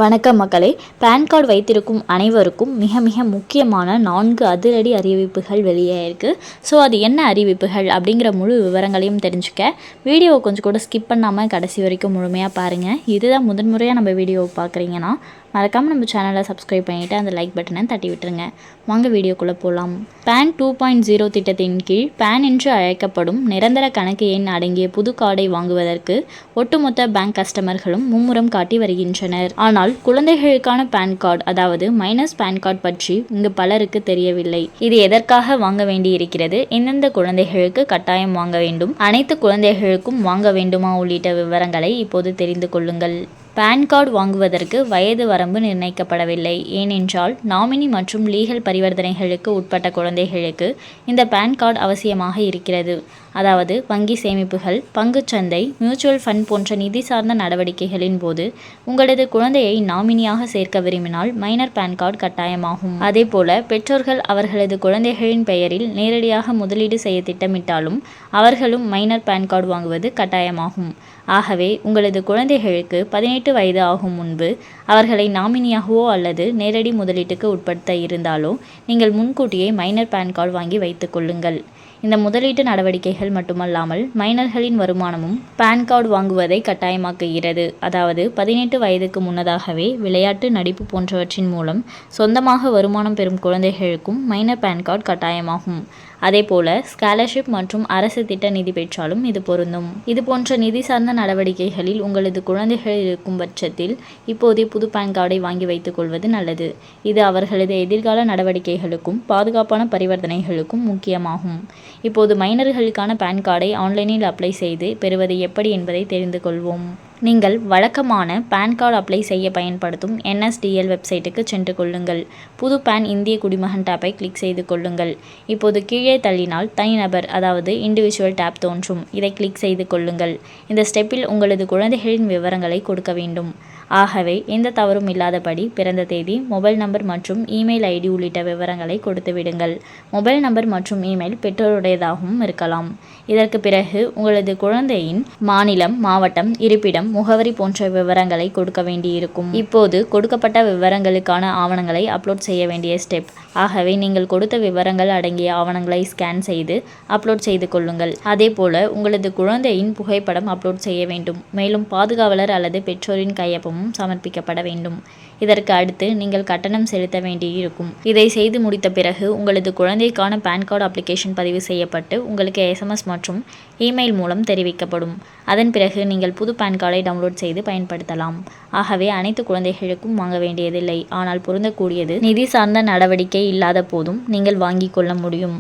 வணக்கம் மக்களே. Pan card வைத்திருக்கும் அனைவருக்கும் மிக மிக முக்கியமான 4 அதிரடி அறிவிப்புகள் வெளியாயிருக்கு. ஸோ அது என்ன அறிவிப்புகள் அப்படிங்கிற முழு விவரங்களையும் தெரிஞ்சுக்க வீடியோவை கொஞ்சம் கூட ஸ்கிப் பண்ணாமல் கடைசி வரைக்கும் முழுமையாக பாருங்கள். இதுதான் முதன்முறையாக நம்ம வீடியோவை பார்க்குறீங்கன்னா மறக்காமல் நம்ம சேனலை சப்ஸ்கிரைப் பண்ணிவிட்டு அந்த லைக் பட்டனை தட்டி விட்டுருங்க. வாங்க வீடியோக்குள்ளே போகலாம். பேன் 2.0 திட்டத்தின் கீழ் பேன் என்று அழைக்கப்படும் நிரந்தர கணக்கு எண் அடங்கிய புது கார்டை வாங்குவதற்கு ஒட்டுமொத்த பேங்க் கஸ்டமர்களும் மும்முரம் காட்டி வருகின்றனர். ஆனால் குழந்தைகளுக்கான பேன் கார்டு, அதாவது மைனஸ் பேன் கார்டு பற்றி இங்கு பலருக்கு தெரியவில்லை. இது எதற்காக வாங்க வேண்டி இருக்கிறது, எந்தெந்த குழந்தைகளுக்கு கட்டாயம் வாங்க வேண்டும், அனைத்து குழந்தைகளுக்கும் வாங்க வேண்டுமா உள்ளிட்ட விவரங்களை இப்போது தெரிந்து கொள்ளுங்கள். பேன் கார்டு வாங்குவதற்கு வயது வரம்பு நிர்ணயிக்கப்படவில்லை. ஏனென்றால் நாமினி மற்றும் லீகல் பரிவர்த்தனைகளுக்கு உட்பட்ட குழந்தைகளுக்கு இந்த பேன் கார்டு அவசியமாக இருக்கிறது. அதாவது வங்கி சேமிப்புகள், பங்குச்சந்தை, மியூச்சுவல் ஃபண்ட் போன்ற நிதி சார்ந்த நடவடிக்கைகளின் போது உங்களது குழந்தையை நாமினியாக சேர்க்க விரும்பினால் மைனர் பேன் கார்டு கட்டாயமாகும். அதேபோல பெற்றோர்கள் அவர்களது குழந்தைகளின் பெயரில் நேரடியாக முதலீடு செய்ய திட்டமிட்டாலும் அவர்களும் மைனர் பேன் கார்டு வாங்குவது கட்டாயமாகும். ஆகவே உங்களது குழந்தைகளுக்கு 18 வயது ஆகும் முன்பு அவர்களை நாமினியாகவோ அல்லது நேரடி முதலீட்டுக்கு உட்படுத்த இருந்தாலோ நீங்கள் முன்கூட்டியே மைனர் பேன் கார்டு வாங்கி வைத்துக் கொள்ளுங்கள். இந்த முதலீட்டு நடவடிக்கைகள் மட்டுமல்லாமல் மைனர்களின் வருமானமும் பேன் கார்டு வாங்குவதை கட்டாயமாக்குகிறது. அதாவது 18 வயதுக்கு முன்னதாகவே விளையாட்டு, நடிப்பு போன்றவற்றின் மூலம் சொந்தமாக வருமானம் பெறும் குழந்தைகளுக்கும் மைனர் பேன் கார்டு கட்டாயமாகும். அதேபோல ஸ்காலர்ஷிப் மற்றும் அரசு திட்ட நிதி பெற்றாலும் இது பொருந்தும். இது போன்ற நிதி சார்ந்த நடவடிக்கைகளில் உங்களது குழந்தைகள் இருக்கும் பட்சத்தில் இப்போதைய புது பேன் கார்டை வாங்கி வைத்துக் கொள்வது நல்லது. இது அவர்களது எதிர்கால நடவடிக்கைகளுக்கும் பாதுகாப்பான பரிவர்த்தனைகளுக்கும் முக்கியமாகும். இப்போது மைனர்களுக்கான பேன் கார்டை ஆன்லைனில் அப்ளை செய்து பெறுவது எப்படி என்பதை தெரிந்து கொள்வோம். நீங்கள் வழக்கமான பேன் கார்டு அப்ளை செய்ய பயன்படுத்தும் NSDL வெப்சைட்டுக்கு சென்று கொள்ளுங்கள். புது பேன் இந்திய குடிமகன் டேப்பை கிளிக் செய்து கொள்ளுங்கள். இப்போது கீழே தள்ளினால் தனிநபர், அதாவது இண்டிவிஜுவல் டேப் தோன்றும். இதை கிளிக் செய்து கொள்ளுங்கள். இந்த ஸ்டெப்பில் உங்களது குழந்தைகளின் விவரங்களை கொடுக்க வேண்டும். ஆகவே எந்த தவறும் இல்லாதபடி பிறந்த தேதி, மொபைல் நம்பர் மற்றும் இமெயில் ID உள்ளிட்ட விவரங்களை கொடுத்து விடுங்கள். மொபைல் நம்பர் மற்றும் இமெயில் பெற்றோருடையதாகவும் இருக்கலாம். இதற்கு பிறகு உங்களது குழந்தையின் மாநிலம், மாவட்டம், இருப்பிடம், முகவரி போன்ற விவரங்களை கொடுக்க வேண்டியிருக்கும். இப்போது கொடுக்கப்பட்ட விவரங்களுக்கான ஆவணங்களை அப்லோட் செய்ய வேண்டிய ஸ்டெப். ஆகவே நீங்கள் கொடுத்த விவரங்கள் அடங்கிய ஆவணங்களை ஸ்கேன் செய்து அப்லோட் செய்து கொள்ளுங்கள். அதேபோல உங்களது குழந்தையின் புகைப்படம் அப்லோட் செய்ய வேண்டும். மேலும் பாதுகாவலர் அல்லது பெற்றோரின் கையொப்பமும் சமர்ப்பிக்கப்பட வேண்டும். இதற்கு அடுத்து நீங்கள் கட்டணம் செலுத்த வேண்டியிருக்கும். இதை செய்து முடித்த பிறகு உங்களது குழந்தைக்கான பேன் கார்டு அப்ளிகேஷன் பதிவு செய்யப்பட்டு உங்களுக்கு SMS மற்றும் இமெயில் மூலம் தெரிவிக்கப்படும். அதன் பிறகு நீங்கள் புது பேன் கார்டை டவுன்லோட் செய்து பயன்படுத்தலாம். ஆகவே அனைத்து குழந்தைகளுக்கும் வாங்க வேண்டியதில்லை. ஆனால் பொருந்தக்கூடியது நிதி சார்ந்த நடவடிக்கை இல்லாத போதும் நீங்கள் வாங்கிக் கொள்ள முடியும்.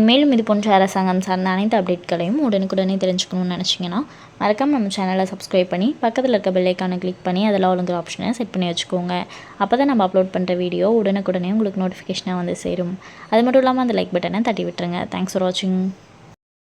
மேலும் இது போன்ற அரசாங்கம் சார்ந்த அனைத்து அப்டேட்களையும் உடனுக்குடனே தெரிஞ்சுக்கணும்னு நினச்சிங்கன்னா மறக்காமல் நம்ம சேனலை சப்ஸ்கிரைப் பண்ணி பக்கத்தில் இருக்க பெல் ஐக்கானை கிளிக் பண்ணி அதில் ஆளுங்கிற ஆப்ஷனை செட் பண்ணி வச்சுக்கோங்க. அப்போ தான் நம்ம அப்லோட் பண்ணுற வீடியோ உடனுக்குடனே உங்களுக்கு நோட்டிஃபிகேஷனாக வந்து சேரும். அது மட்டும் இல்லாமல் அந்த லைக் பட்டனை தட்டி விட்டுருங்க. தேங்க்ஸ் ஃபார் வாட்சிங்.